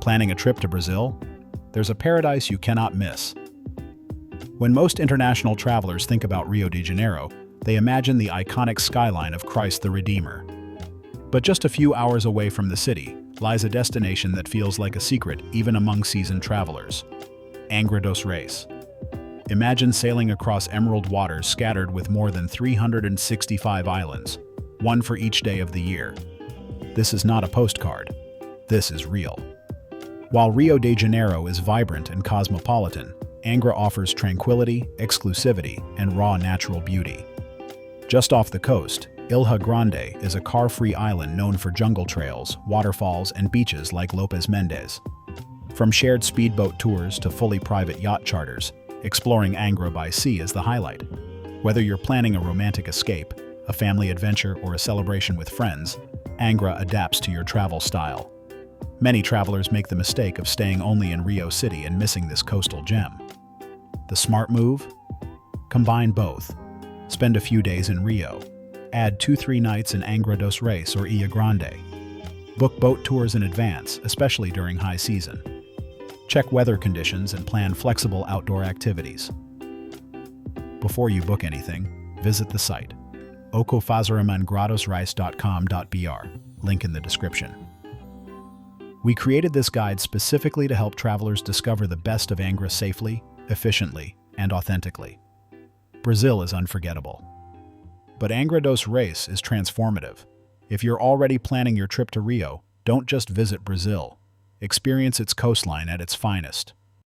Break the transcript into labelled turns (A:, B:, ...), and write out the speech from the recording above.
A: Planning a trip to Brazil? There's a paradise you cannot miss. When most international travelers think about Rio de Janeiro, they imagine the iconic skyline of Christ the Redeemer. But just a few hours away from the city lies a destination that feels like a secret even among seasoned travelers: Angra dos Reis. Imagine sailing across emerald waters scattered with more than 365 islands, one for each day of the year. This is not a postcard. This is real. While Rio de Janeiro is vibrant and cosmopolitan, Angra offers tranquility, exclusivity, and raw natural beauty. Just off the coast, Ilha Grande is a car-free island known for jungle trails, waterfalls, and beaches like Lopes Mendes. From shared speedboat tours to fully private yacht charters, exploring Angra by sea is the highlight. Whether you're planning a romantic escape, a family adventure, or a celebration with friends, Angra adapts to your travel style. Many travelers make the mistake of staying only in Rio City and missing this coastal gem. The smart move? Combine both. Spend a few days in Rio. Add 2-3 nights in Angra dos Reis or Ilha Grande. Book boat tours in advance, especially during high season. Check weather conditions and plan flexible outdoor activities. Before you book anything, visit the site ocofazaramangrado.com.br, link in the description. We created this guide specifically to help travelers discover the best of Angra safely, efficiently, and authentically. Brazil is unforgettable. But Angra dos Reis is transformative. If you're already planning your trip to Rio, don't just visit Brazil. Experience its coastline at its finest.